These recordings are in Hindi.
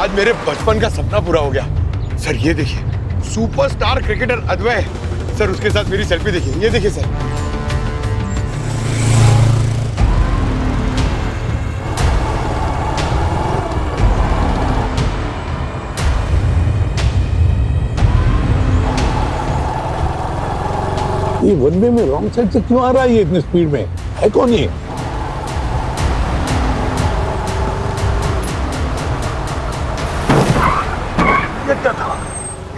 आज मेरे बचपन का सपना पूरा हो गया। सर ये देखिए, सुपरस्टार क्रिकेटर अद्वैय सर, उसके साथ मेरी सेल्फी देखिए, ये देखिए सर। ये वनवे में रॉन्ग साइड से क्यों आ रहा है ये इतनी स्पीड में? है कौन ये? क्या था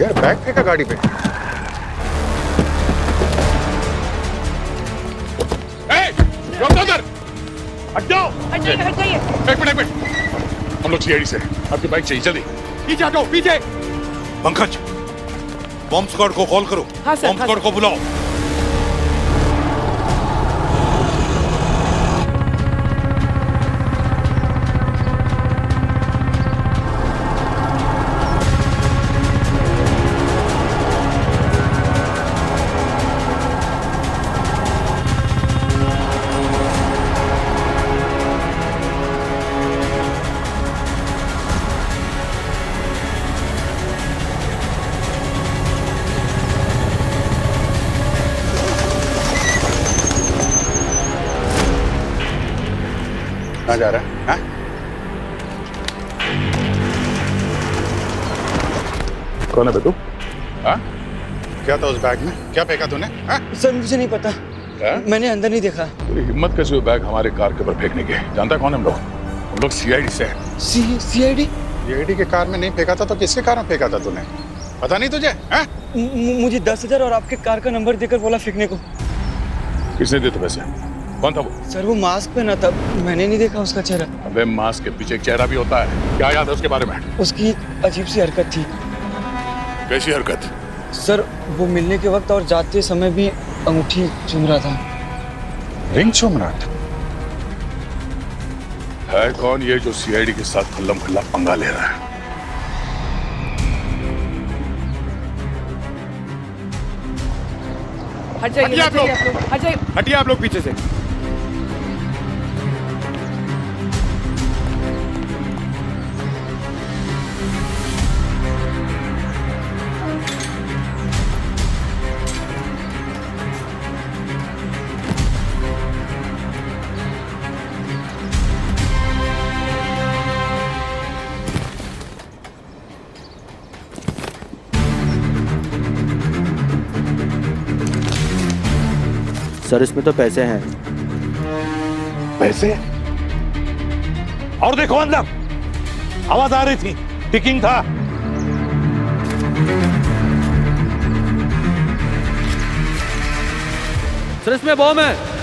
यार? बैग फेंका गाड़ी पे। हट जाओ। हट जाइए, हट जाइए। एक मिनट। हम लोग सीआईडी से, आपकी बाइक चाहिए, जल्दी पीछे हटो, पीछे। पंकज, बॉम्ब स्क्वाड को कॉल करो। हाँ सर, बॉम्ब स्क्वाड को बुलाओ। कहाँ जा रहा है? हाँ? कौन है बेटू? हाँ? क्या था उस बैग में? क्या फेंका तूने? हाँ? सर मुझे नहीं पता, मैंने अंदर नहीं देखा। तेरी हिम्मत कैसे हुई बैग हमारे कार के ऊपर फेंकने के? जानता कौन है हम लोग सीआईडी से हैं। सीआईडी? सीआईडी के कार में नहीं फेंका था तो किसके कार में फेंका था तूने? पता नहीं तुझे? हाँ? मुझे 10,000 और आपके कार का नंबर देकर बोला फेंकने को। किसने दिए थे पैसे? कौन था वो? सर वो मास्क पहना था, मैंने नहीं देखा उसका चेहरा। अबे मास्क के पीछे एक चेहरा भी होता है, क्या याद है उसके बारे में? उसकी अजीब सी हरकत थी। कैसी हरकत? सर वो मिलने के वक्त और जाते समय भी अंगूठी चूम रहा था। रिंग चूम रहा था? है कौन ये जो सीआईडी के साथ खल्लम खल्ला पंगा ले रहा है? हट जाइए आप लोग, हट जाइए। हटिए आप लोग पीछे से। सर इसमें तो पैसे हैं। पैसे? और देखो अंदर आवाज आ रही थी, टिकिंग था। सर इसमें बॉम्ब है।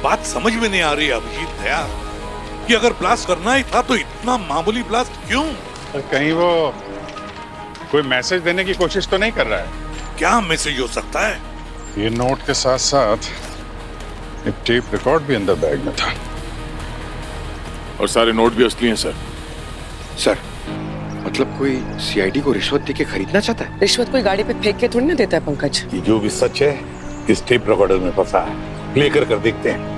बात समझ में नहीं आ रही अभिजीत दया कि अगर ब्लास्ट करना ही था तो इतना मामूली ब्लास्ट क्यों? कहीं वो कोई मैसेज देने की कोशिश तो नहीं कर रहा है? क्या मैसेज हो सकता है? ये नोट के साथ साथ एक टेप रिकॉर्ड भी अंदर बैग में था। और सारे नोट भी असली हैं सर। सर मतलब कोई सीआईडी को रिश्वत देके खरीदना चाहता है? रिश्वत कोई गाड़ी पे फेंक के थोड़ी ना देता है पंकज। ये जो भी सच है इस टेप रिकॉर्डर में फंसा है। प्ले कर देखते हैं।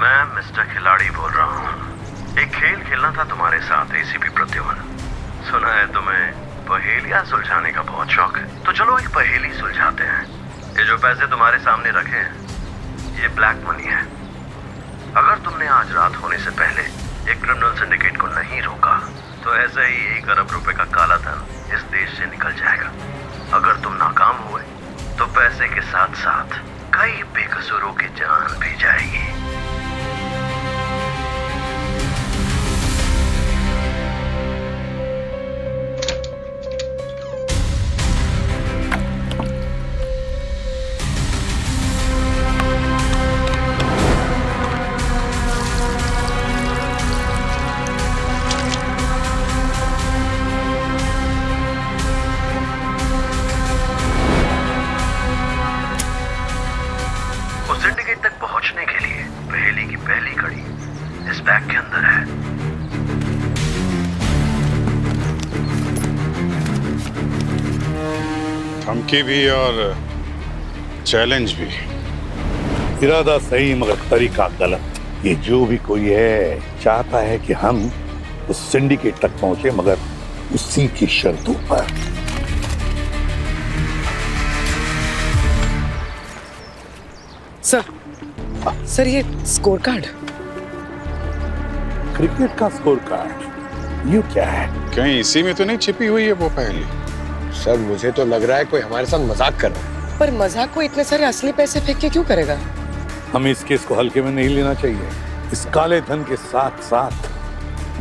मैं मिस्टर खिलाड़ी बोल रहा हूँ। एक खेल खेलना था तुम्हारे साथ एसीपी प्रद्युमन। सुना है तुम्हें पहेलियां सुलझाने का बहुत शौक है, तो चलो एक पहेली सुलझाते हैं। ये जो पैसे तुम्हारे सामने रखे हैं ये ब्लैक मनी है। अगर तुमने आज रात होने से पहले एक क्रिमिनल सिंडिकेट को नहीं रोका तो ऐसे ही 1 अरब रुपए का काला धन इस देश से निकल जाएगा। अगर तुम नाकाम हुए तो पैसे के साथ साथ कई बेकसूरों की जान भी जाएगी। धमकी भी और चैलेंज भी। इरादा सही मगर तरीका गलत। ये जो भी कोई है चाहता है कि हम उस सिंडिकेट तक पहुंचे, मगर उसी की शर्तों पर। सर ये स्कोर कार्ड। क्रिकेट का स्कोर कार्ड, ये क्या है? कहीं इसी में तो नहीं छिपी हुई है वो पहेली? सर मुझे तो लग रहा है कोई हमारे साथ मजाक कर रहा है। पर मजाक को इतने सारे असली पैसे फेंक के क्यों करेगा? हमें इस केस को हल्के में नहीं लेना चाहिए। इस काले धन के साथ साथ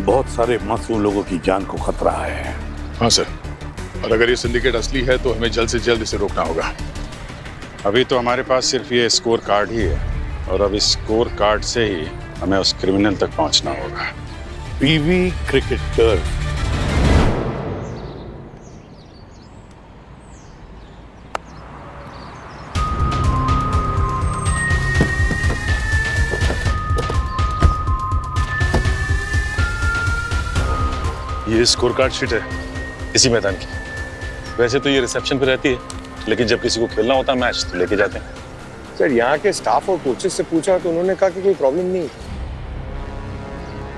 बहुत सारे मासूम लोगों की जान को खतरा है। हाँ सर, और अगर ये सिंडिकेट असली है तो हमें जल्द से जल्द इसे रोकना होगा। अभी तो हमारे पास सिर्फ ये स्कोर कार्ड ही है, और अब इस स्कोर कार्ड से ही हमें उस क्रिमिनल तक पहुंचना होगा। PV cricketer. ये स्कोर कार्ड शीट है इसी मैदान की। वैसे तो ये रिसेप्शन पे रहती है, लेकिन जब किसी को खेलना होता है मैच तो लेके जाते हैं। सर यहाँ के स्टाफ और कोचेस से पूछा तो उन्होंने कहा कि कोई प्रॉब्लम नहीं है।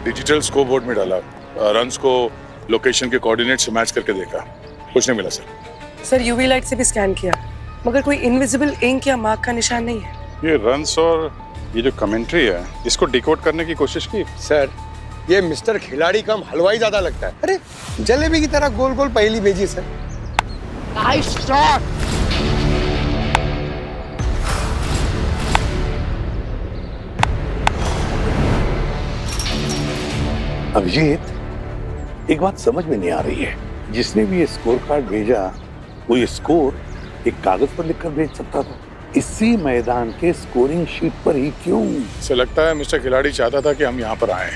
डिजिटल स्कोर बोर्ड में डाला, रन्स को लोकेशन के कोऑर्डिनेट से मैच करके देखा, कुछ नहीं मिला सर। सर यूवी लाइट से भी स्कैन किया, मगर कोई इनविजिबल इंक या मार्क का निशान नहीं है। ये रन्स और ये जो कमेंट्री है, इसको डिकोड करने की कोशिश की। सर ये मिस्टर खिलाड़ी कम हलवाई ज्यादा लगता है। अरे जलेबी की तरह गोल गोल पहेली भेजी सर। Nice shot. अभिजीत, एक बात समझ में नहीं आ रही है। जिसने भी ये स्कोर कार्ड भेजा, वो ये स्कोर एक कागज पर लिखकर भेज सकता था। इसी मैदान के स्कोरिंग शीट पर ही क्यों? से लगता है मिस्टर खिलाड़ी चाहता था कि हम यहाँ पर आए,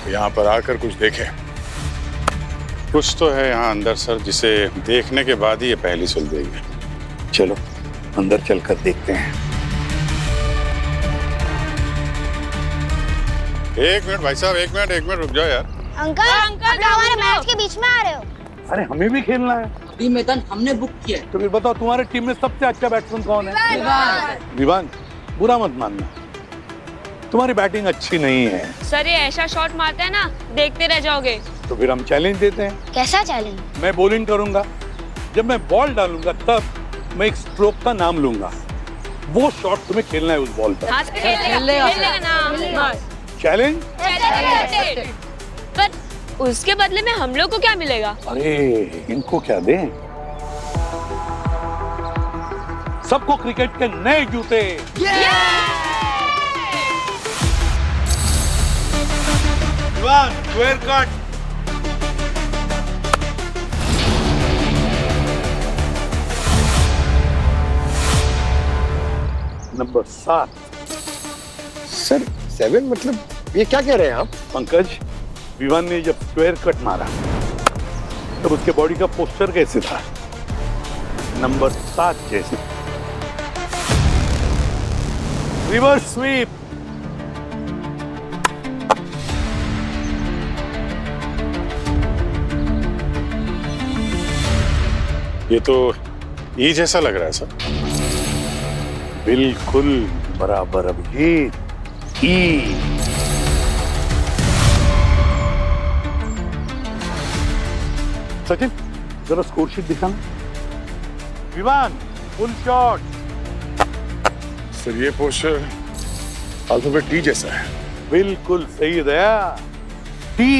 यहाँ पर आकर कुछ देखें। कुछ तो है यहाँ अंदर सर, जिसे देखने के बाद ही ये पहेली सुलझ देगी। चलो अंदर चलकर देखते हैं। एक मिनट भाई साहब, एक मिनट रुक जाओ यार। अंकल हमारे मैच के बीच में आ रहे हो? अरे हमें भी खेलना है। अभी मैदान हमने बुक किया है। तो फिर बताओ तुम्हारे टीम में सबसे अच्छा बैट्समैन कौन है? विवान, बुरा मत मानना, तुम्हारी बैटिंग अच्छी नहीं है। सर ये ऐसा शॉट मारते हैं ना, देखते रह जाओगे। तो फिर हम चैलेंज देते हैं। कैसा चैलेंज? मैं बॉलिंग करूंगा, जब मैं बॉल डालूंगा तब मैं एक स्ट्रोक का नाम लूंगा। वो शॉट तुम्हें खेलना है उस बॉल पर। चैलेंज? पर उसके बदले में हम लोग को क्या मिलेगा? अरे इनको क्या दें? सबको क्रिकेट के नए जूते। Square cut. नंबर 7। सर 7 मतलब ये क्या कह रहे हैं आप? पंकज, विवान ने जब स्क्वायर कट मारा तब उसके बॉडी का पोस्चर कैसे था? नंबर 7 जैसे। Reverse sweep. ये तो ई जैसा लग रहा है सर। बिल्कुल बराबर अभिजीत, ई। सचिन जरा स्कोर शीट दिखाना। Vivaan full shot. सर ये पोस्टर अल्फाबेट टी जैसा है। बिल्कुल सही Daya, T.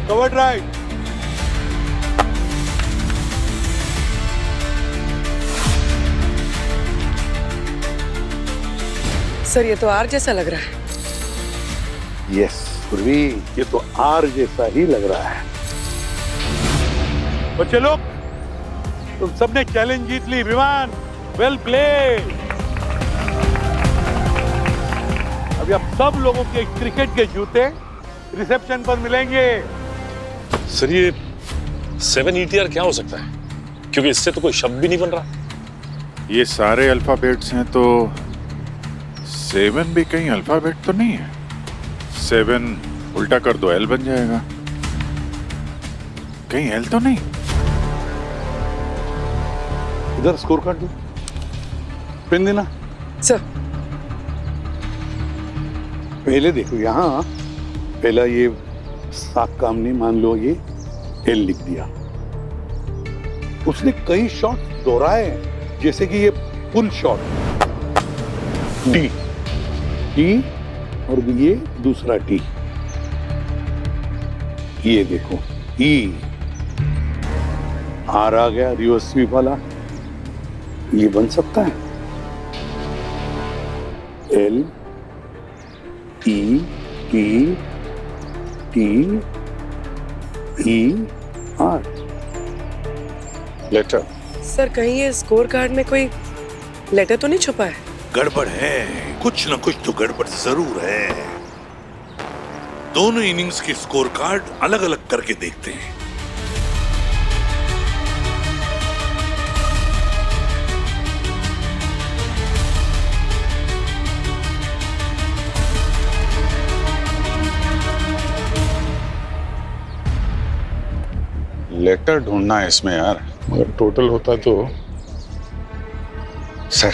Cover drive. Sir ये तो आर जैसा लग रहा है। यस पूर्वी, ये तो आर जैसा ही लग रहा है। बच्चे लोग, तुम सबने चैलेंज जीत ली। Vivaan well played. अभी आप सब लोगों के क्रिकेट के जूते रिसेप्शन पर मिलेंगे। सर ये 7 ETR क्या हो सकता है? क्योंकि इससे तो कोई शब्द भी नहीं बन रहा। ये सारे अल्फाबेट्स हैं तो 7 भी कहीं अल्फाबेट तो नहीं है। 7 उल्टा कर दो L बन जाएगा। कहीं L तो नहीं? इधर स्कोर कार्ड दो, पेन देना। सर पहले देखो यहाँ, पहला ये साक काम नहीं, मान लो ये एल लिख दिया। उसने कई शॉट दोहराए हैं, जैसे कि ये फुल शॉट टी टी और ये दूसरा टी। ये देखो ई आर आ गया, रिवर्स स्वीप वाला। ये बन सकता है L E T T E R. Letter. Sir कहीं ये स्कोर कार्ड में कोई लेटर तो नहीं छुपा है? गड़बड़ है, कुछ न कुछ तो गड़बड़ जरूर है। दोनों इनिंग्स के स्कोर कार्ड अलग अलग करके देखते हैं। लेटर ढूंढना है इसमें यार, मगर टोटल होता तो। सर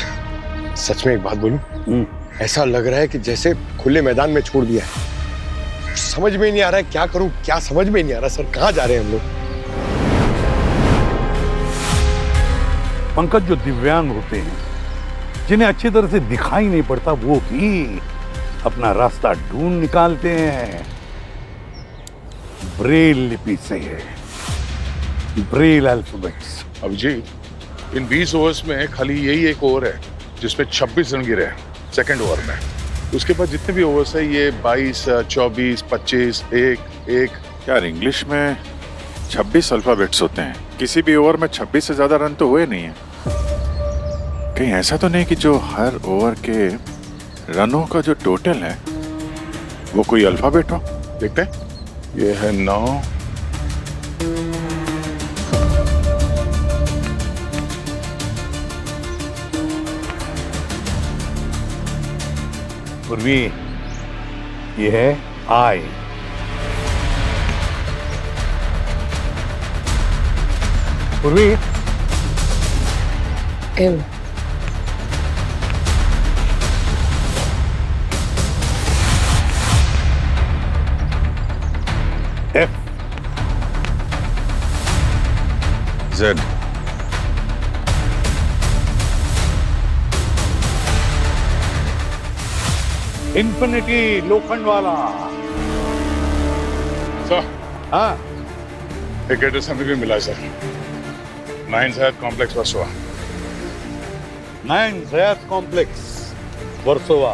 सच में एक बात बोलूं, ऐसा लग रहा है कि जैसे खुले मैदान में छोड़ दिया है। समझ में नहीं आ रहा है क्या करूं, क्या समझ में नहीं आ रहा। सर कहां जा रहे हैं हम लोग? पंकज, जो दिव्यांग होते हैं, जिन्हें अच्छी तरह से दिखाई नहीं पड़ता, वो भी अपना रास्ता ढूंढ निकालते हैं ब्रेल लिपि से, ब्रेल अल्फाबेट्स। अभिजीत, इन 20 ओवर्स में खाली यही एक ओवर है जिसमें 26 रन गिरे हैं सेकंड ओवर में। उसके बाद जितने भी ओवर्स है ये 22, 24, 25, 1। यार इंग्लिश में 26 अल्फाबेट्स होते हैं, किसी भी ओवर में 26 से ज्यादा रन तो हुए नहीं है। कहीं ऐसा तो नहीं कि जो हर ओवर के रनों का जो टोटल है वो कोई अल्फाबेट हो? देखते हैं। ये है 9, पूर्वी ये है आई, पूर्वी एम, एफ, जेड, इन्फिनिटी लोखंड वाला। सर हाँ, एक एड्रेस हमें भी मिला है sir, 9 Zayed complex Versova. 9 Zayed complex Versova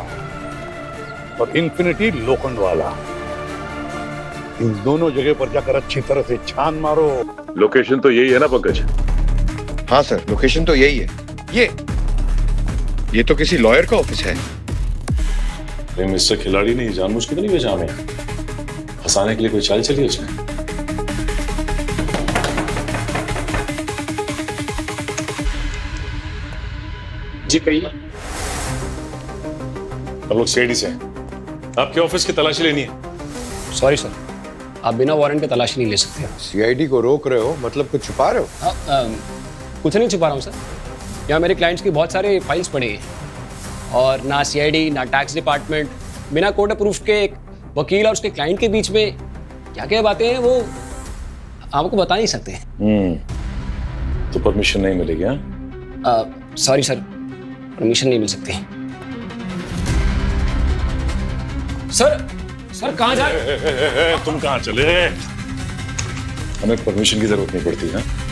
और इन्फिनिटी लोखंड वाला। इन दोनों जगह पर जाकर अच्छी तरह से छान मारो। लोकेशन तो यही है ना पंकज? हाँ सर, लोकेशन तो यही है। ये तो किसी लॉयर का ऑफिस है। मिस्टर खिलाड़ी ने जानबूझ के तो नहीं भेजा हमें? फंसाने के लिए कोई चाल चली उसने? जी कहिए। हम लोग सीआईडी से हैं, आपके ऑफिस की तलाशी लेनी है। सॉरी सर, आप बिना वारंट के तलाशी नहीं ले सकते। सीआईडी को रोक रहे हो मतलब कुछ छुपा रहे हो? कुछ नहीं छुपा रहा हूँ सर, यहाँ मेरे क्लाइंट्स की बहुत सारे फाइल्स पड़े हैं और ना सीआईडी ना टैक्स डिपार्टमेंट बिना कोर्ट अप्रूव के एक वकील और उसके क्लाइंट के बीच में क्या क्या बातें हैं वो आपको बता नहीं सकते। तो परमिशन नहीं मिलेगी? हाँ सॉरी सर, परमिशन नहीं मिल सकती। सर कहाँ जा रहे? तुम कहाँ चले? हमें परमिशन की जरूरत नहीं पड़ती है।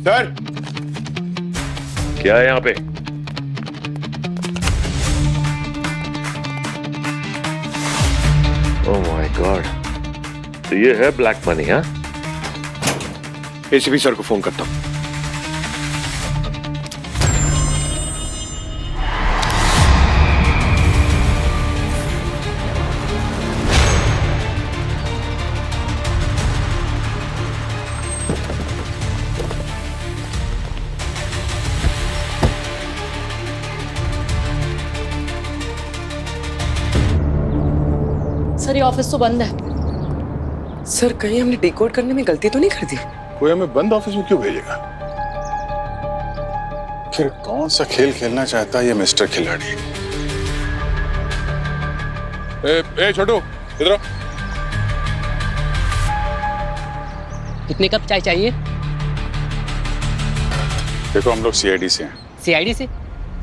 सर क्या है यहाँ पे? ओह माय गॉड, तो ये है ब्लैक मनी? हाँ, एसीपी सर को फोन करता हूँ। ये ऑफिस तो बंद है। सर कहीं हमने डिकोड करने में गलती तो नहीं कर दी? कोई हमें बंद ऑफिस में क्यों भेजेगा? फिर कौन सा खेल खेलना चाहता है ये मिस्टर खिलाड़ी? ए छोटू, इधर आओ। कितने कप चाय चाहिए? देखो हम लोग सीआईडी से हैं। सीआईडी से?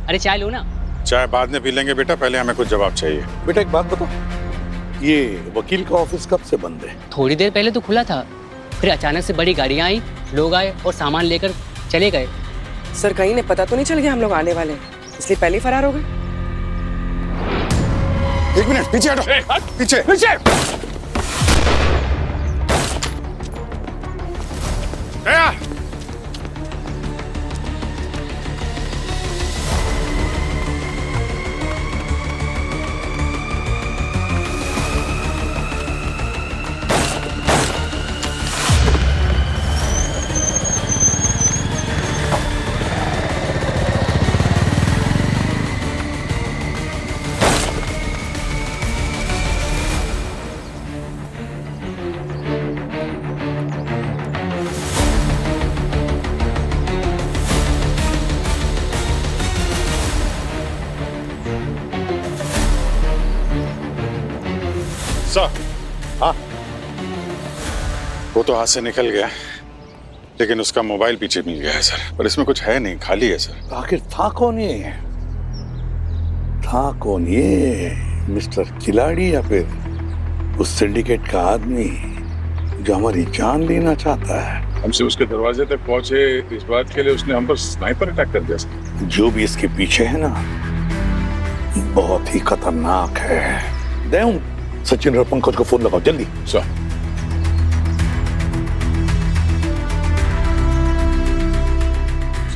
अरे चाय लो ना। चाय बाद में पी लेंगे बेटा, पहले हमें कुछ जवाब चाहिए। बेटा एक बात बताओ, ये वकील का ऑफिस कब से बंद है? थोड़ी देर पहले तो खुला था, फिर अचानक से बड़ी गाड़ियां आई, लोग आए और सामान लेकर चले गए। सर कहीं ने पता तो नहीं चल गया हम लोग आने वाले हैं, इसलिए पहले ही फरार हो गए? एक मिनट, पीछे हटो। पीछे पीछे। हाँ, वो तो हाथ से निकल गया, लेकिन उसका मोबाइल पीछे मिल गया है सर। पर इसमें कुछ है नहीं, खाली है सर। आखिर था कौन ये? था कौन ये? मिस्टर खिलाड़ी या फिर उस सिंडिकेट का आदमी जो हमारी जान लेना चाहता है? हमसे उसके दरवाजे तक पहुंचे इस बात के लिए उसने हम पर स्नाइपर अटैक कर दिया सर। जो भी इसके पीछे है ना, बहुत ही खतरनाक है। देव, सचिन और पंकज को फोन लगाओ जल्दी। सर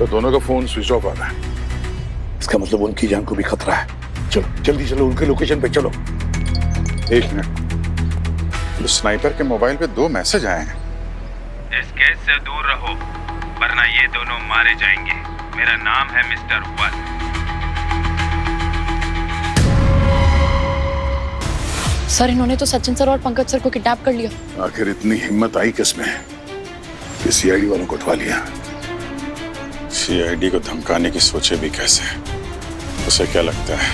दोनों का फोन स्विच ऑफ आ रहा है। इसका मतलब उनकी जान को भी खतरा है। चलो जल्दी चलो, उनके लोकेशन पे चलो। एक मिनट, उस स्नाइपर के मोबाइल पे 2 मैसेज आए हैं। इस केस से दूर रहो, वरना ये दोनों मारे जाएंगे। मेरा नाम है मिस्टर वन। सर इन्होंने तो सचिन सर और पंकज सर को किडनैप कर लिया। आखिर इतनी हिम्मत आई किसमें कि सीआईडी वालों को उठवा लिया? सीआईडी को धमकाने की सोचे भी कैसे? उसे क्या लगता है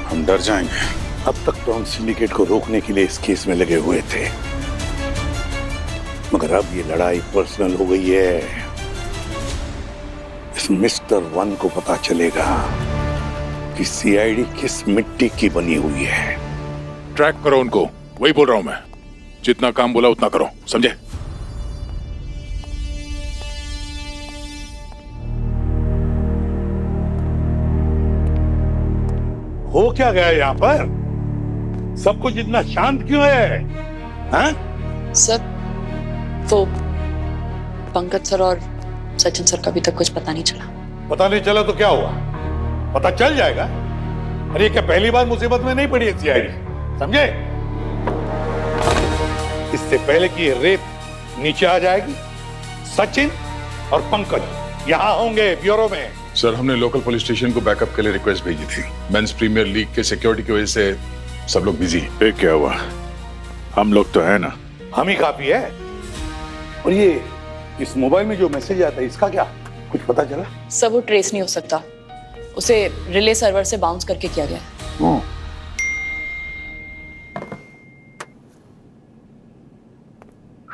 हम डर जाएंगे? अब तक तो हम सिंडिकेट को रोकने के लिए इस केस में लगे हुए थे, मगर अब ये लड़ाई पर्सनल हो गई है। इस मिस्टर वन को पता चलेगा कि सीआईडी किस मिट्टी की बनी हुई है। ट्रैक करो उनको, वही बोल रहा हूं मैं। जितना काम बोला उतना करो, समझे? हो क्या गया यहाँ पर? सब कुछ इतना शांत क्यों है? हाँ? सर तो पंकज सर और सचिन सर का अभी तक कुछ पता नहीं चला। पता नहीं चला तो क्या हुआ? पता चल जाएगा। अरे क्या पहली बार मुसीबत में नहीं पड़ी है सीआईडी, समझे? इससे पहले कि ये रेत नीचे आ जाएगी, सचिन और पंकज यहाँ होंगे ब्यूरो में। सर हमने लोकल पुलिस स्टेशन को बैकअप के लिए रिक्वेस्ट भेजी थी। मेंस प्रीमियर लीग के सिक्योरिटी की वजह से सब लोग बिजी हैं। क्या हुआ? हम लोग तो है ना। हम ही काफी है। और ये इस मोबाइल में जो मैसेज आता है इसका क्या कुछ पता चला? सब वो ट्रेस नहीं हो सकता, उसे रिले सर्वर से बाउंस करके किया गया है।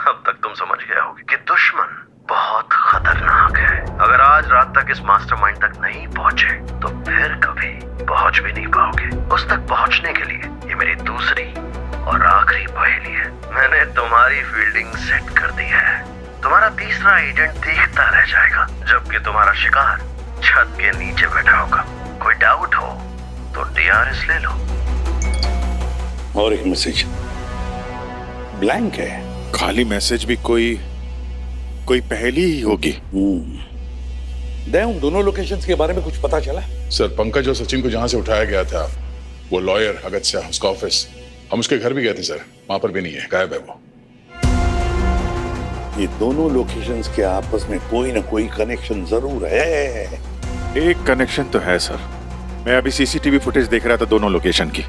अब तक तुम समझ गए होगे कि दुश्मन बहुत खतरनाक है। अगर आज रात तक इस मास्टरमाइंड तक नहीं पहुंचे तो फिर कभी पहुंच भी नहीं पाओगे। उस तक पहुंचने के लिए ये मेरी दूसरी और आखिरी पहेली है। मैंने तुम्हारी फील्डिंग सेट कर दी है। तुम्हारा तीसरा एजेंट देखता रह जाएगा जबकि तुम्हारा शिकार छत के नीचे बैठा होगा। कोई डाउट हो तो डीआरएस ले लो। और एक मैसेज ब्लैंक है। खाली मैसेज भी कोई पहेली ही होगी। देव, दोनों लोकेशंस के बारे में कुछ पता चला? सर पंकज और सचिन को जहां से उठाया गया था वो लॉयर अगस्त्या, उसका ऑफिस, हम उसके घर भी गए थे सर, वहां पर भी नहीं है, गायब है वो। ये दोनों लोकेशंस के आपस में कोई ना कोई कनेक्शन जरूर है। एक कनेक्शन तो है सर। मैं अभी सीसीटीवी फुटेज देख रहा था दोनों लोकेशन की।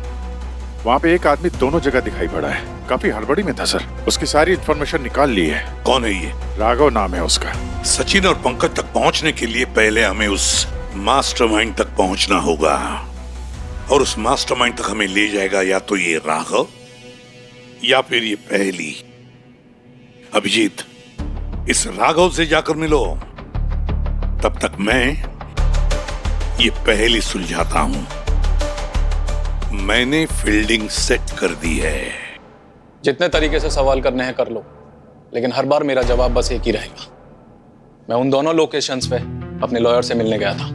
वहाँ पे एक आदमी दोनों जगह दिखाई पड़ा है, काफी हड़बड़ी में था सर। उसकी सारी इन्फॉर्मेशन निकाल ली है। कौन है ये? राघव नाम है उसका। सचिन और पंकज तक पहुंचने के लिए पहले हमें उस मास्टरमाइंड तक पहुंचना होगा, और उस मास्टरमाइंड तक हमें ले जाएगा या तो ये राघव या फिर ये पहेली। अभिजीत, इस राघव से जाकर मिलो, तब तक मैं ये पहेली सुलझाता हूं। मैंने फील्डिंग सेट कर दी है। जितने तरीके से सवाल करने हैं कर लो, लेकिन हर बार मेरा जवाब बस एक ही रहेगा। मैं उन दोनों लोकेशंस पे अपने लॉयर से मिलने गया था।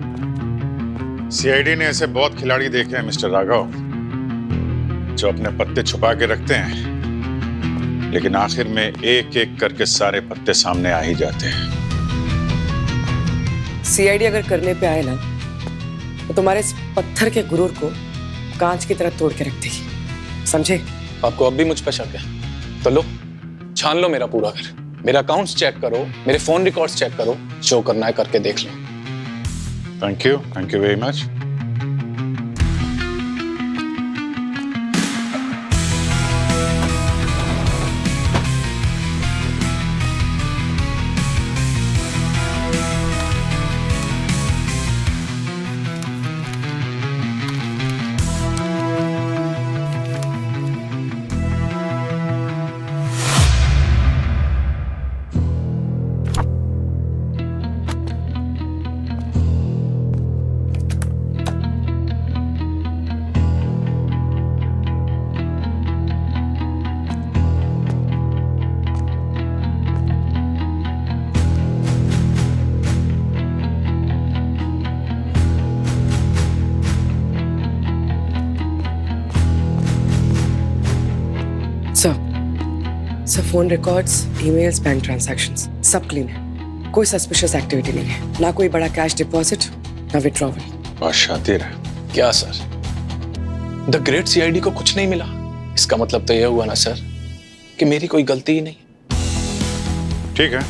सीआईडी ने ऐसे बहुत खिलाड़ी देखे हैं मिस्टर राघव, जो अपने पत्ते छुपा के रखते हैं, लेकिन आखिर में एक एक करके सारे पत्ते सामने आ ही जाते हैं। सीआईडी अगर करने पे आए ना, तो तुम्हारे इस पत्थर के गुरूर को कांच की तरह तोड़ के रख देगी, समझे? आपको अब भी मुझ पर शक है तो लो, छान लो मेरा पूरा घर, मेरा अकाउंट्स चेक करो, मेरे फोन रिकॉर्ड्स चेक करो, जो करना है करके देख लो। Thank you very much. Sir phone records, emails, bank transactions सब क्लीन है। कोई सस्पिशियस एक्टिविटी नहीं है, ना कोई बड़ा कैश डिपॉजिट, ना विड्रॉवल। बहुत शातिर है। क्या सर, द ग्रेट सीआईडी को कुछ नहीं मिला? इसका मतलब तो यह हुआ ना सर कि मेरी कोई गलती ही नहीं। ठीक है,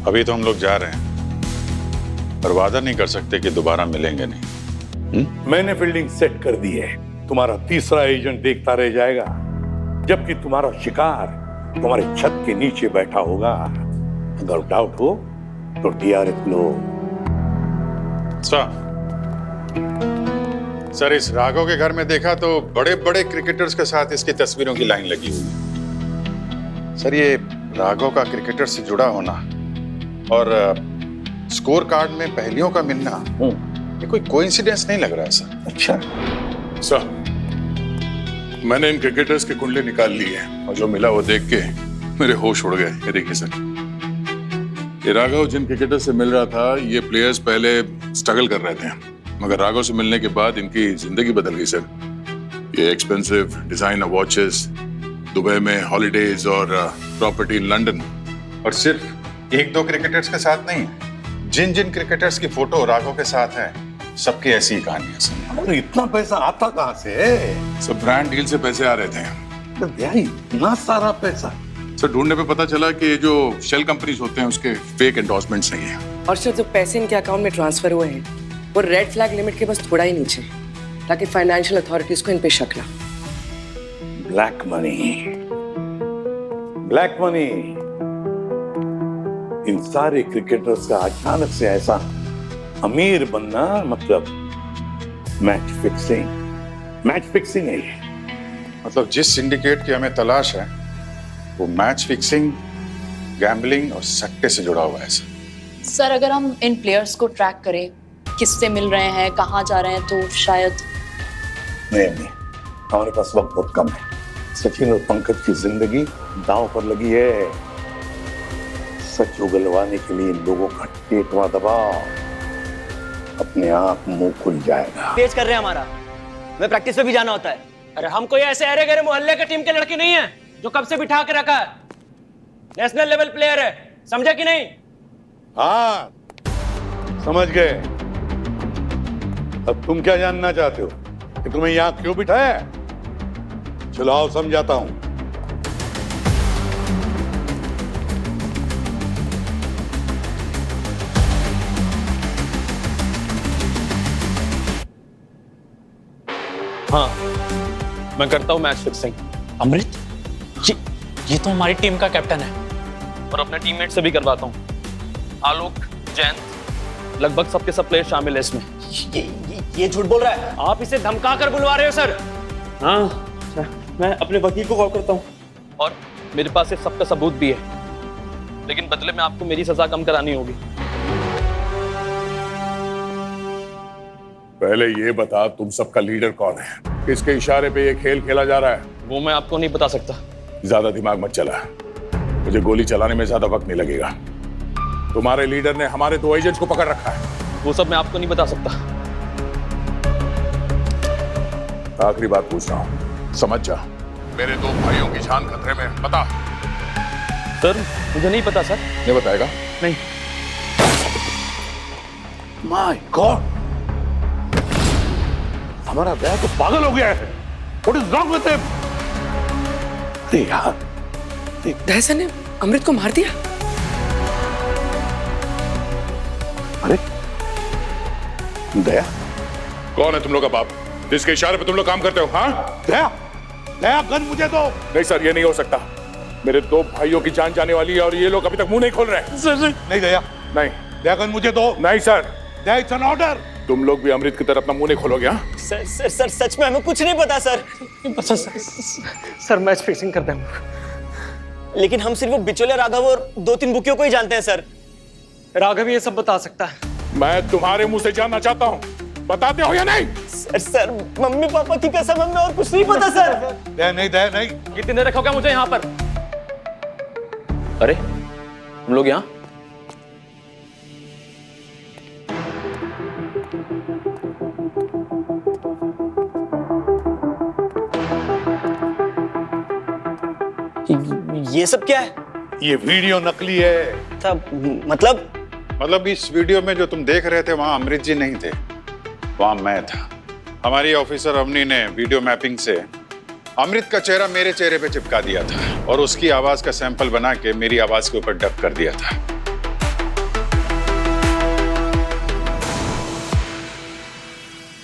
अभी तो हम लोग जा रहे हैं, पर वादा नहीं कर सकते कि दोबारा मिलेंगे नहीं। मैंने फील्डिंग सेट कर दी है। तुम्हारा तीसरा एजेंट देखता रह जाएगा, जबकि तुम्हारा शिकार तुम्हारे छत के नीचे बैठा होगा। अगर डाउट हो तो डीआरएफ लो। सर, इस राघव के घर में देखा तो बड़े बड़े क्रिकेटर्स के साथ इसकी तस्वीरों की लाइन लगी हुई है। सर, ये राघव का क्रिकेटर से जुड़ा होना और स्कोर कार्ड में पहेलियों का मिलना, ये कोई कोइंसिडेंस नहीं लग रहा है सर। अच्छा सर, मैंने इन क्रिकेटर्स के कुंडली निकाल ली है, और जो मिला वो देख के मेरे होश उड़ गए। ये देखिए सर, ये राघव जिन क्रिकेटर से मिल रहा था, ये प्लेयर्स पहले स्ट्रगल कर रहे थे, मगर राघव से मिलने के बाद इनकी जिंदगी बदल गई सर। ये एक्सपेंसिव डिजाइनर वॉचेस, दुबई में हॉलीडेज और प्रॉपर्टी इन लंदन। और सिर्फ एक दो क्रिकेटर्स के साथ नहीं, जिन जिन क्रिकेटर्स की फोटो राघव के साथ है, सबकी ऐसी ही कहानी है सर। तो इतना पैसा आता कहाँ से? सब ब्रांड डील से पैसे आ रहे थे। इतना सारा पैसा? सर, ढूंढने पे पता चला कि ये जो शेल कंपनीज होते हैं उसके फेक एंडोर्समेंट्स नहीं है। और सर, जो पैसे इनके अकाउंट में ट्रांसफर हुए हैं वो रेड फ्लैग लिमिट के बस थोड़ा ही नीचे, ताकि फाइनेंशियल अथॉरिटीज को इन पे शक ना। Black money, black money. इन सारे क्रिकेटर्स का अचानक से ऐसा अमीर बनना मतलब मैच फिक्सिंग है ये। मतलब जिस सिंडिकेट की हमें तलाश है, वो मैच फिक्सिंग, गैम्बलिंग और सट्टे से जुड़ा हुआ है सर। सर, अगर हम इन प्लेयर्स को ट्रैक करें, किससे मिल रहे हैं, कहाँ जा रहे हैं, तो शायद। नहीं, हमारे पास वक्त बहुत कम है। सचिन और पंकज की जिंदगी दांव पर लगी है। सच उगलवाने के लिए लोगों का टेकवा दबाओ, अपने आप मुंह खुल जाएगा। तेज कर रहे हैं हमारा, हमें प्रैक्टिस पे भी जाना होता है। अरे हम कोई ऐसे अरे गरे मोहल्ले के टीम के लड़के नहीं है जो कब से बिठा के रखा है। नेशनल लेवल प्लेयर है, समझा कि नहीं? हाँ, समझ गए। अब तुम क्या जानना चाहते हो कि तुम्हें यहां क्यों बिठाया? चलो आओ, समझाता हूं। हाँ, मैं करता हूँ मैच फिक्सिंग। अमृत, ये तो हमारी टीम का कैप्टन है और अपने टीममेट से भी करवाता हूँ। आलोक, जयंत, लगभग सबके सब प्लेयर शामिल है इसमें। ये झूठ बोल रहा है। आप इसे धमका कर बुलवा रहे हो सर। हाँ, मैं अपने वकील को कॉल करता हूँ। और मेरे पास इस सबका सबूत भी है, लेकिन बदले में आपको मेरी सजा कम करानी होगी। पहले ये बता, तुम सबका लीडर कौन है? किसके इशारे पे ये खेल खेला जा रहा है? वो मैं आपको नहीं बता सकता। ज्यादा दिमाग मत चला, मुझे गोली चलाने में ज्यादा वक्त नहीं लगेगा। तुम्हारे लीडर ने हमारे 2 एजेंट्स को पकड़ रखा है। वो सब मैं आपको नहीं बता सकता। आखिरी बात पूछ रहा हूँ, समझ जा, मेरे 2 भाइयों की जान खतरे में। बता। सर मुझे नहीं पता सर। नहीं बताएगा? नहीं। माय गॉड, हमारा दया तो पागल हो गया है। What is wrong with him? अरे यार, दया सर ने अमृत को मार दिया। अरे दया कौन है तुम लोग का बाप, जिसके इशारे पे तुम लोग काम करते हो? हाँ, दया, दया गन मुझे दो। नहीं सर, ये नहीं हो सकता। मेरे 2 भाइयों की जान जाने वाली है और ये लोग अभी तक मुंह नहीं खोल रहे। सर नहीं दया, नहीं दया गन मुझे दो। नहीं sir, Daya it's an order. तुम लोग भी अमृत की तरह अपना मुंह नहीं खोलोगे? हाँ सर सच में हमें कुछ नहीं पता सर। सर मैच फिक्सिंग करते हैं, लेकिन हम सिर्फ वो बिचौलिया राघव और 2-3 बुकियों को ही जानते हैं सर। राघव ये सब बता सकता है। मैं तुम्हारे मुंह से जानना चाहता हूँ, बताते हो या नहीं? सर मम्मी पापा की कसम, हमें और कुछ नहीं पता सर। दया नहीं। कितने देर रखोगे मुझे यहाँ पर? अरे हम लोग यहाँ? ये सब क्या है? ये वीडियो नकली है। मतलब इस वीडियो में जो तुम देख रहे थे वहां अमृत जी नहीं थे, वहां मैं था। हमारी ऑफिसर अवनी ने वीडियो मैपिंग से अमृत का चेहरा मेरे चेहरे पे चिपका दिया था और उसकी आवाज का सैंपल बना के मेरी आवाज के ऊपर डब कर दिया था।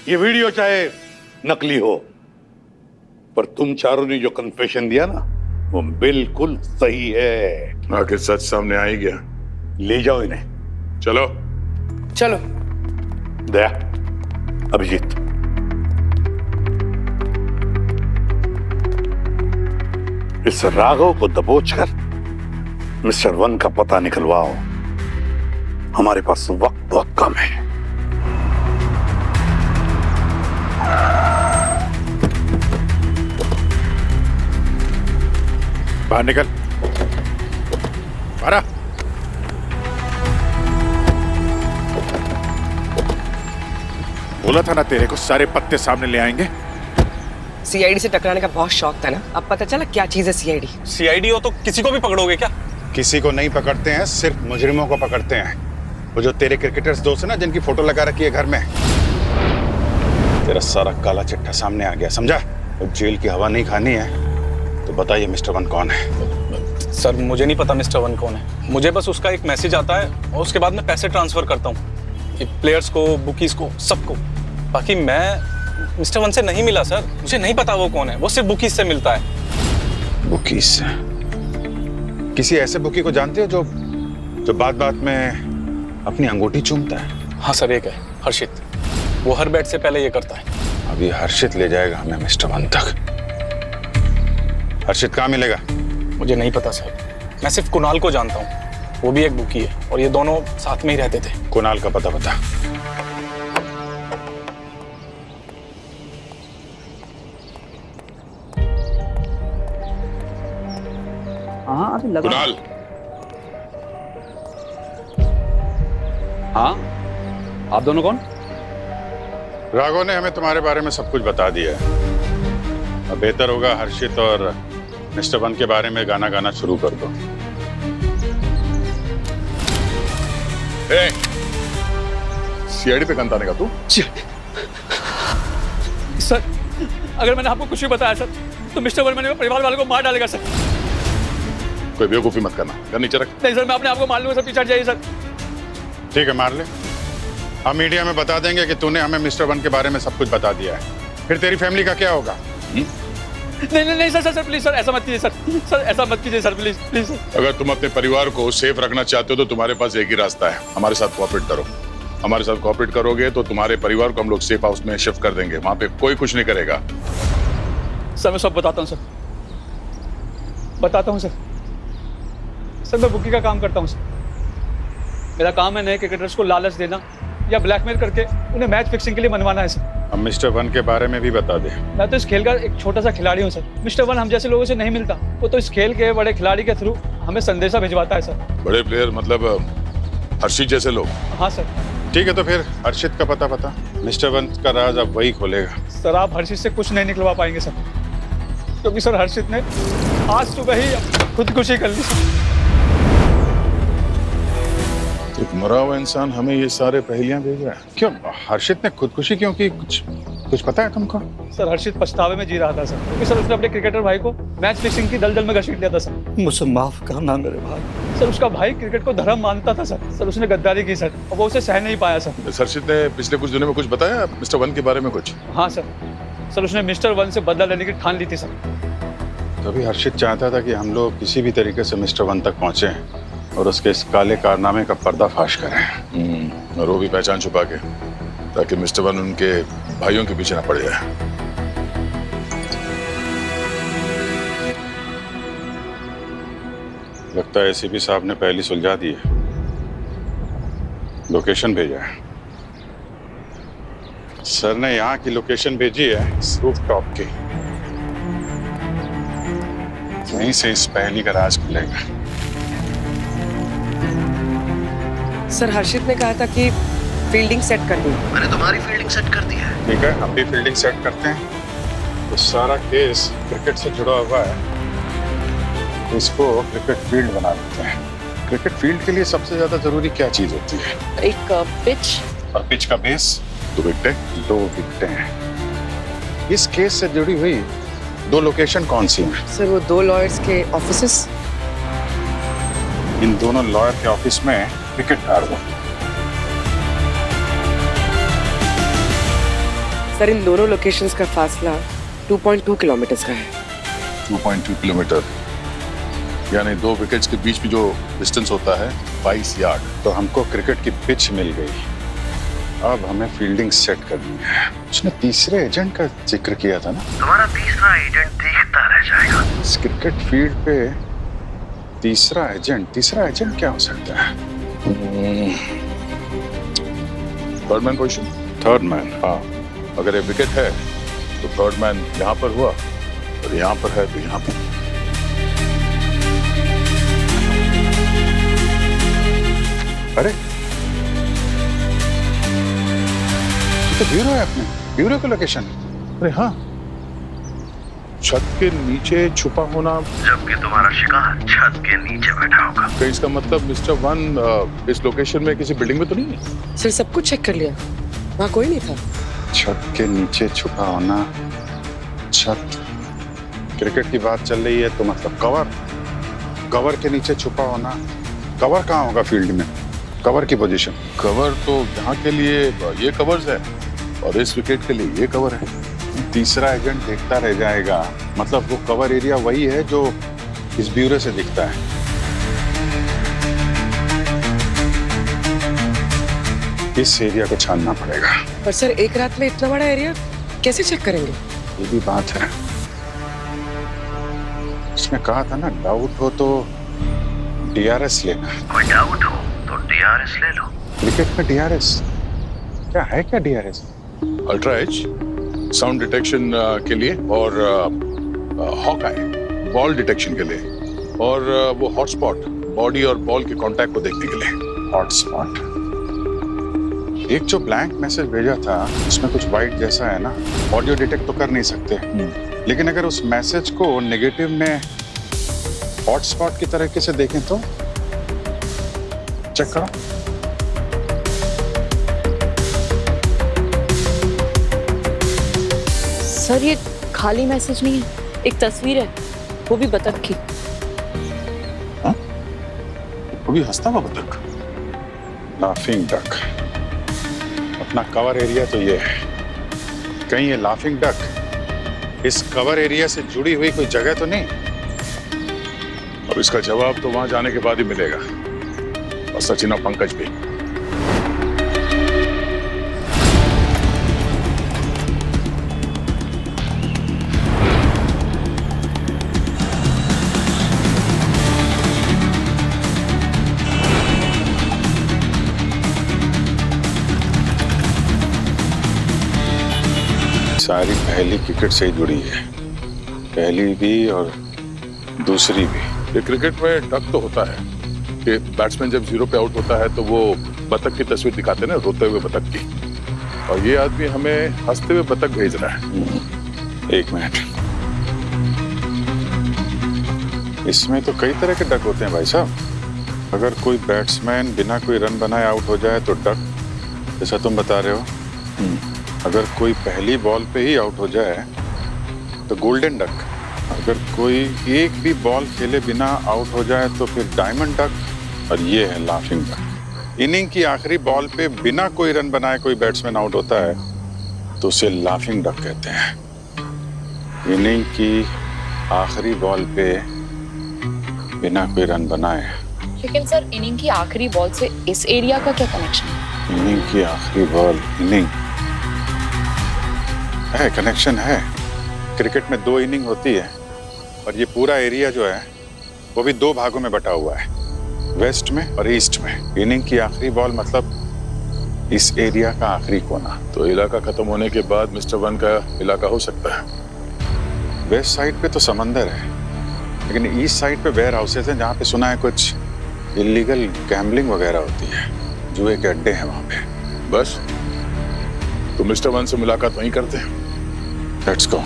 ये वीडियो चाहे नकली हो, पर तुम चारों ने जो कन्फेशन दिया ना, वो बिल्कुल सही है। आखिर सच सामने आ ही गया। ले जाओ इन्हें। चलो चलो। दया, अभिजीत, इस राघव को दबोचकर मिस्टर 1 का पता निकलवाओ। हमारे पास वक्त बहुत कम है। बाहर निकल। बारा। बोला था ना तेरे को सारे पत्ते सामने ले आएंगे। सीआईडी से टकराने का बहुत शौक था ना, अब पता चला क्या चीज है सीआईडी। सीआईडी हो तो किसी को भी पकड़ोगे क्या? किसी को नहीं पकड़ते हैं, सिर्फ मुजरिमों को पकड़ते हैं। वो जो तेरे क्रिकेटर्स दोस्त है ना, जिनकी फोटो लगा रखी है घर में, तेरा सारा काला चिट्ठा सामने आ गया, समझा? तो जेल की हवा नहीं खानी है तो बताइए मिस्टर 1 कौन है? सर मुझे नहीं पता मिस्टर 1 कौन है। मुझे बस उसका एक मैसेज आता है और उसके बाद मैं पैसे ट्रांसफर करता हूँ प्लेयर्स को, बुकीज को, सबको। बाकी मैं मिस्टर 1 से नहीं मिला सर, मुझे नहीं पता वो कौन है। वो सिर्फ बुकीज से मिलता है। बुकीज से? किसी ऐसे बुकी को जानते हो जो बात बात में अपनी अंगूठी चूमता है? हाँ सर, एक है हर्षित, वो हर बैट से पहले ये करता है। अभी हर्षित ले जाएगा हमें मिस्टर 1 तक। हर्षित कहाँ मिलेगा? मुझे नहीं पता सर, मैं सिर्फ कुणाल को जानता हूँ, वो भी एक बुकी है और ये दोनों साथ में ही रहते थे। कुणाल का पता बता। हाँ अभी लगा। कुणाल। हाँ, आप दोनों कौन? राघव ने हमें तुम्हारे बारे में सब कुछ बता दिया है। अब बेहतर होगा हर्षित और मिस्टर 1 के बारे में गाना गाना शुरू कर दो। सीआईडी पे गंताने का तू? सर अगर मैंने आपको कुछ भी बताया सर तो मिस्टर 1 मेरे परिवार वालों को मार डालेगा सर। कोई बेवकूफी मत करना, घर नीचे रख। नहीं सर, मैं अपने आप को मार लूंगा सर, पीछे हट जाइए सर। ठीक है, मार ले। हम मीडिया में बता देंगे कि तूने हमें मिस्टर 1 के बारे में सब कुछ बता दिया है, फिर तेरी फैमिली का क्या होगा? नहीं नहीं नहीं sir sir sir please sir ऐसा मत कीजिए सर ऐसा मत कीजिए सर प्लीज प्लीज सर। अगर तुम अपने परिवार को सेफ रखना चाहते हो तो तुम्हारे पास एक ही रास्ता है, हमारे साथ कोऑपरेट करो। हमारे साथ कोऑपरेट करोगे तो तुम्हारे परिवार को हम लोग सेफ हाउस में शिफ्ट कर देंगे, वहां पे कोई कुछ नहीं करेगा। सर मैं सब बताता हूँ सर, बताता हूँ सर। सर मैं बुकी का काम करता हूँ सर। मेरा काम है नए क्रिकेटर्स को लालच देना या ब्लैकमेल करके उन्हें मैच फिक्सिंग के लिए मनवाना है सर। हम मिस्टर वन के बारे में भी बता दें। मैं तो इस खेल का एक छोटा सा खिलाड़ी हूँ सर। मिस्टर वन हम जैसे लोगों से नहीं मिलता, वो तो इस खेल के बड़े खिलाड़ी के थ्रू हमें संदेशा भिजवाता है सर। बड़े प्लेयर मतलब हर्षित जैसे लोग? हाँ सर। ठीक है तो फिर हर्षित का पता बता, मिस्टर वन का राज अब वही खोलेगा। सर आप हर्षित से कुछ नहीं निकलवा पाएंगे सर, क्योंकि सर हर्षित ने आज सुबह ही खुदकुशी कर ली सर। एक मरा हुआ इंसान हमें ये सारे पहेलियां भेज रहा है। क्यों हर्षित ने खुदकुशी क्यों की, कुछ पता है तुमको? सर हर्षित पछतावे में जी रहा था सर, क्योंकि सर उसने अपने क्रिकेटर भाई को मैच फिक्सिंग की दलदल में घसीट लिया था सर। मुझसे माफ करना मेरे भाई। सर उसका भाई क्रिकेट को धर्म मानता था सर उसने गद्दारी की सर, और वो उसे सह नहीं पाया सर। हर्षित ने पिछले कुछ दिनों में कुछ बताया मिस्टर वन के बारे में कुछ? हाँ सर उसने मिस्टर वन से बदला लेने की ठान ली थी सर। तभी हर्षित चाहता था कि हम लोग किसी भी तरीके से मिस्टर वन तक पहुंचे और उसके इस काले कारनामे का पर्दाफाश करें। और वो भी पहचान छुपा के, ताकि मिस्टर वन उनके भाइयों के पीछे ना पड़ जाए। लगता है एसीपी साहब ने पहली सुलझा दी है, लोकेशन भेजा है। सर ने यहाँ की लोकेशन भेजी है, रूफटॉप की। यहीं से इस पहेली का राज खुलेगा। सर हर्षित ने कहा था कि फील्डिंग सेट कर दी। मैंने तुम्हारी फील्डिंग सेट कर दी है। ठीक है हम भी फील्डिंग सेट करते हैं। तो सारा केस क्रिकेट से जुड़ा हुआ है, इसको क्रिकेट फील्ड बना देते हैं। क्रिकेट फील्ड के लिए सबसे ज्यादा जरूरी क्या चीज होती है? एक पिच। और पिच का बेस 2 विकेटें। 2 विकेटें हैं। इस केस से जुड़ी हुई 2 लोकेशन कौन सी हैं? सर वो 2 लॉयर्स के ऑफिसेस। इन दोनों लॉयर के ऑफिस में विकेट डाल दो। सर इन दोनों लोकेशंस का फासला 2.2 किलोमीटर का है। 2.2 किलोमीटर यानी 2 विकेट्स के बीच में जो डिस्टेंस होता है 22 यार्ड। तो हमको क्रिकेट की पिच मिल गई, अब हमें फील्डिंग सेट करनी है। उसने तीसरे एजेंट का जिक्र किया था ना? तुम्हारा तीसरा एजेंट देखता रह जाएगा। इस क्रिकेट फील्ड पे तीसरा एजेंट क्या हो सकता है? Third man position. Third man, हाँ। अगर ये विकेट है तो थर्ड मैन यहाँ पर हुआ, और यहाँ पर है तो यहाँ पर। अरे तो ब्यूरो है अपने, ब्यूरो का लोकेशन। अरे हाँ, छत के नीचे छुपा होना। जबकि तुम्हारा शिकार छत के नीचे बैठा होगा। तो इसका मतलब मिस्टर वन इस लोकेशन में किसी बिल्डिंग में तो नहीं है? सर सब कुछ चेक कर लिया, वहाँ कोई नहीं था। छत के नीचे छुपा होना, छत, क्रिकेट की बात चल रही है तो मतलब कवर के नीचे छुपा होना। कवर कहाँ होगा फील्ड में? कवर की पोजीशन? कवर तो यहाँ के लिए ये कवर्स है और इस विकेट के लिए ये कवर है। तीसरा एजेंट देखता रह जाएगा, मतलब वो कवर एरिया वही है जो इस ब्यूरो से दिखता है। इस एरिया को छानना पड़ेगा। पर सर एक रात में इतना बड़ा एरिया कैसे चेक करेंगे? ये भी बात है। उसने कहा था ना, डाउट हो तो डीआरएस लेना। कोई डाउट हो तो डीआरएस ले लो। क्रिकेट में डीआरएस क्या है? क्या DRS? Ultra edge sound detection के लिए, और हॉक आई बॉल डिटेक्शन के लिए, और वो हॉटस्पॉट बॉडी और बॉल के कांटेक्ट को देखने के लिए। हॉटस्पॉट? एक जो ब्लैंक मैसेज भेजा था उसमें कुछ वाइट जैसा है ना, ऑडियो डिटेक्ट तो कर नहीं सकते, लेकिन अगर उस मैसेज को नेगेटिव में हॉटस्पॉट की तरीके से देखें तो चेक करो। सर ये खाली मैसेज नहीं है, एक तस्वीर है, वो भी बतख की। हाँ? वो भी हंसता हुआ बतख? Laughing duck. अपना कवर एरिया तो ये है, कहीं ये लाफिंग डक इस कवर एरिया से जुड़ी हुई कोई जगह तो नहीं? अब इसका जवाब तो वहां जाने के बाद ही मिलेगा, और सचिन और पंकज भी। सारी पहली क्रिकेट से ही जुड़ी है, पहली भी और दूसरी भी। ये क्रिकेट में डक तो होता है कि बैट्समैन जब 0 पे आउट होता है तो वो बतख की तस्वीर दिखाते हैं ना, रोते हुए बतख की, और ये आदमी हमें हंसते हुए बतख भेज रहा है। एक मिनट, इसमें तो कई तरह के डक होते हैं भाई साहब। अगर कोई बैट्समैन बिना कोई रन बनाए आउट हो जाए तो डक, जैसा तुम बता रहे हो। अगर कोई पहली बॉल पे ही आउट हो जाए तो गोल्डन डक। अगर कोई एक भी बॉल खेले बिना आउट हो जाए तो फिर डायमंड डक, और ये है लाफिंग डक। इनिंग की आखिरी बॉल पे बिना कोई रन बनाए कोई बैट्समैन आउट होता है तो उसे लाफिंग डक कहते हैं। इनिंग की आखिरी बॉल पे बिना कोई रन बनाए। लेकिन सर, इनिंग की आखिरी बॉल से इस एरिया का क्या कनेक्शन है? इनिंग की आखिरी बॉल, इनिंग है, कनेक्शन है। क्रिकेट में 2 इनिंग होती है और ये पूरा एरिया जो है वो भी 2 भागों में बटा हुआ है, वेस्ट में और ईस्ट में। इनिंग की आखिरी बॉल मतलब इस एरिया का आखिरी कोना। तो इलाका खत्म होने के बाद मिस्टर वन का इलाका हो सकता है। वेस्ट साइड पे तो समंदर है, लेकिन ईस्ट साइड पे वेयर हाउसेस हैं जहाँ पे सुना है कुछ इलीगल गैम्बलिंग वगैरह होती है, जुए के अड्डे हैं वहाँ पे। बस तो मिस्टर वन से मुलाकात वहीं करते हैं। Let's go.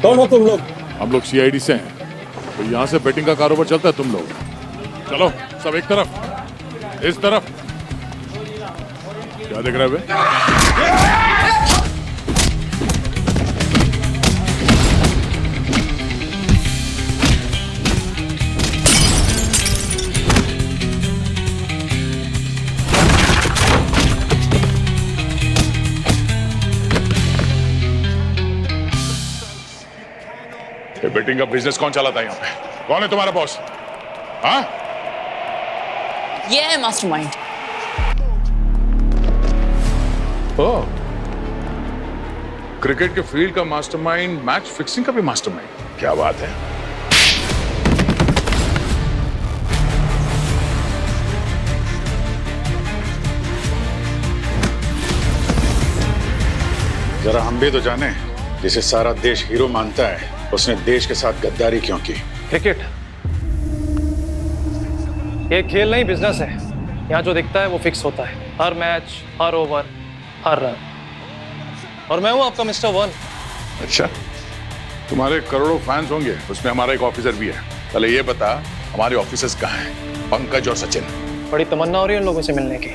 कौन हो तुम लोग? हम लोग CID से हैं, तो यहाँ से बेटिंग का कारोबार चलता है। तुम लोग चलो सब एक तरफ, इस तरफ। क्या देख रहे हो? ये बेटिंग का बिजनेस कौन चलाता है यहाँ पे? कौन है तुम्हारा बॉस? हाँ? ये है मास्टरमाइंड। ओह, क्रिकेट के फील्ड का मास्टरमाइंड, मैच फिक्सिंग का भी मास्टरमाइंड। क्या बात है। जरा हम भी तो जाने, जिसे सारा देश हीरो मानता है उसने देश के साथ गद्दारी क्यों की? क्रिकेट ये खेल नहीं, बिजनेस है। यहाँ जो दिखता है वो फिक्स होता है, हर मैच, हर ओवर, हर रन। और मैं हूँ आपका मिस्टर वन। अच्छा, तुम्हारे करोड़ों फैंस होंगे, उसमें हमारा एक ऑफिसर भी है। पहले ये बता, हमारे ऑफिसर्स कहाँ हैं? पंकज और सचिन। बड़ी तमन्ना हो रही है उन लोगों से मिलने की।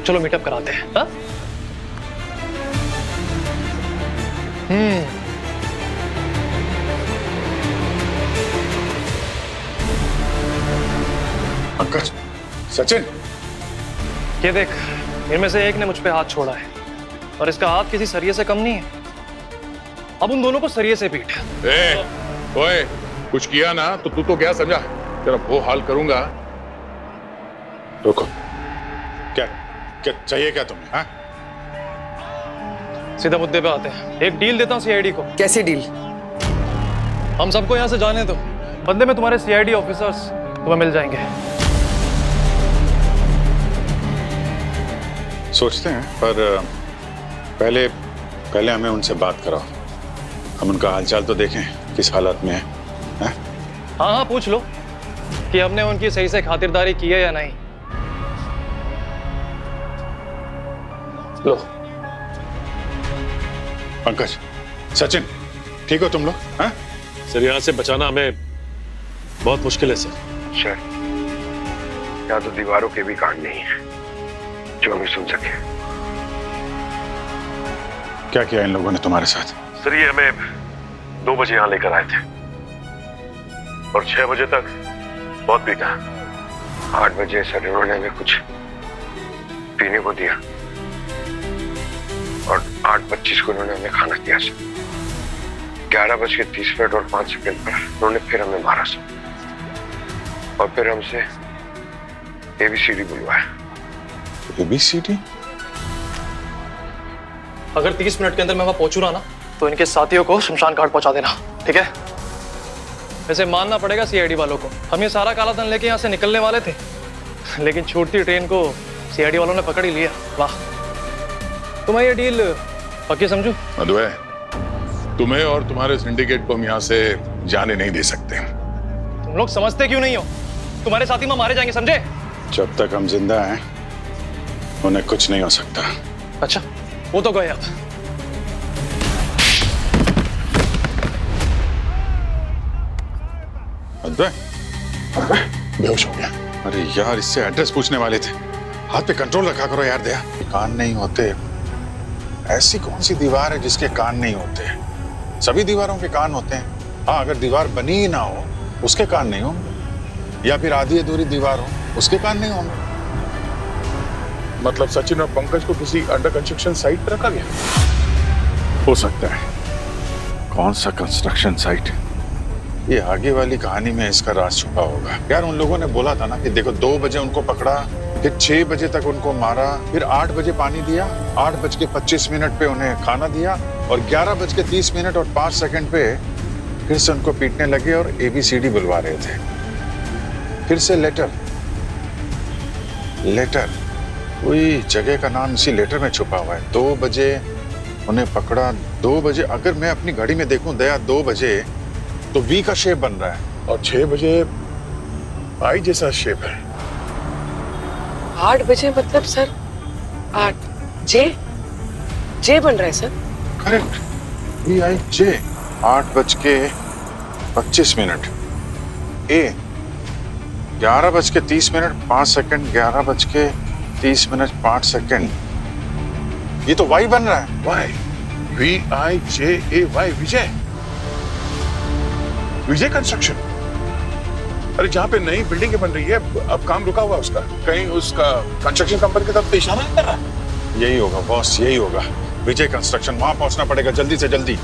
चलो मीटअप कराते हैं। हाँ? पंकज, सचिन, ये देख, इनमें से एक ने मुझ पे हाथ छोड़ा है और इसका हाथ किसी सरिये से कम नहीं है। अब उन दोनों को सरिये से पीट। ओए, कुछ किया ना तो तू तो क्या समझा? तेरा वो हाल करूंगा। रुको, क्या क्या चाहिए क्या तुम्हें? हाँ? सीधा मुद्दे पे आते हैं। एक डील देता हूँ CID को। कैसी डील? हम सबको यहाँ से जाने दो, बदले में तुम्हारे CID ऑफिसर्स तुम्हें मिल जाएंगे। सोचते हैं, पर पहले हमें उनसे बात कराओ। हम उनका हालचाल तो देखें, किस हालत में है। हाँ हाँ, पूछ लो कि हमने उनकी सही से खातिरदारी की है या नहीं। लो, पंकज, सचिन, ठीक हो तुम लोग? हाँ? सर, यहाँ से बचाना हमें बहुत मुश्किल है सर। सर, यहाँ तो दीवारों के भी कान नहीं है जो हमें सुन सके। क्या किया इन लोगों ने तुम्हारे साथ? सर ये हमें 2 बजे यहाँ लेकर आए थे और 6 बजे तक बहुत पीटा। 8 बजे सर इन्होंने हमें कुछ पीने को दिया और 8:25 को इन्होंने हमें खाना दिया सर। 11:30 और 5 सेकंड पर उन्होंने फिर हमें मारा सर और फिर हमसे ABCD बुलवाया। ABCD? अगर 30 मिनट के अंदर मैं वहां पहुंचू रहा ना तो इनके साथियों को शमशान घाट पहुंचा देना, ठीक है? वैसे मानना पड़ेगा CID वालों को, हम ये सारा काला धन लेके यहाँ से निकलने वाले थे, लेकिन छूटती ट्रेन को CID वालों ने पकड़ ही लिया। वाह, तुम्हें ये डील पक्की समझू? अद्वै, तुम्हें और तुम्हारे सिंडिकेट को हम यहाँ से जाने नहीं दे सकते। तुम लोग समझते क्यों नहीं हो? तुम्हारे साथी मां मारे जाएंगे, समझे? जब तक हम जिंदा हैं उन्हें कुछ नहीं हो सकता। अच्छा, वो तो गए अब। अद्वै, बेहोश हो गया। अरे यार, इससे एड्रेस पूछने वाले थे। हाथ पे कंट्रोल रखा करो यार। दया, कान नहीं होते। ऐसी कौन सी दीवार है जिसके कान नहीं होते? सभी दीवारों के कान होते हैं। हाँ, अगर दीवार बनी ही ना हो उसके कान नहीं होंगे, या फिर आधी अधूरी दीवार हो उसके कान नहीं होंगे। मतलब सचिन और पंकज को किसी अंडर कंस्ट्रक्शन साइट पर रखा गया? हो सकता है। कौन सा कंस्ट्रक्शन साइट? ये आगे वाली कहानी में इसका राज छुपा होगा। यार, उन लोगों ने बोला था ना कि देखो 2 बजे उनको पकड़ा, फिर 6 बजे तक उनको मारा, फिर 8 बजे पानी दिया, 8:25 पे उन्हें खाना दिया और 11:30 और 5 सेकंड पे फिर से उनको पीटने लगे और ABCD बुलवा रहे थे। फिर से लेटर, कोई जगह का नाम इसी लेटर में छुपा हुआ है। 2 बजे उन्हें पकड़ा, 2 बजे अगर मैं अपनी घड़ी में देखूं दया 2 बजे तो V का शेप बन रहा है और 6 बजे I जैसा शेप है। 8 बजे मतलब सर 8 जे बन रहा है sir. Correct, VIJ। 8:25 A 11:30 5 second, 11:30 5 second. ये तो Y बन रहा है। Y, VIJAY, विजय। विजय कंस्ट्रक्शन। अरे जहाँ पे नई बिल्डिंग बन रही है अब काम रुका हुआ उसका, कहीं उसका कंस्ट्रक्शन कंपनी की तरफ इशारा नहीं कर रहा? यही होगा बॉस, यही होगा। विजय कंस्ट्रक्शन, वहां पहुंचना पड़ेगा जल्दी से जल्दी।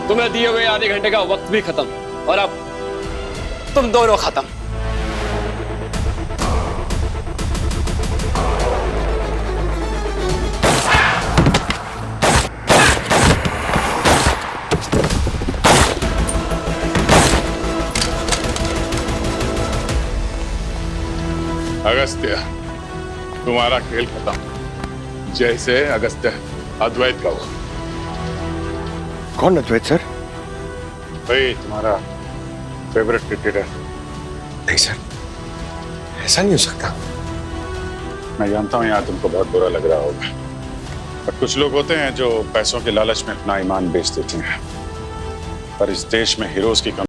तुम्हें दिए हुए आधे घंटे का वक्त भी खत्म और अब तुम दोनों खत्म। अगस्त्य, तुम्हारा खेल खत्म, जैसे अगस्त्य अद्वैत का हुआ। कौन अद्वैत सर? भाई, तुम्हारा फेवरेट क्रिकेटर। नहीं सर, ऐसा नहीं हो सकता। मैं जानता हूँ यार तुमको बहुत बुरा लग रहा होगा, पर कुछ लोग होते हैं जो पैसों के लालच में अपना ईमान बेच देते हैं। पर इस देश में हीरोज की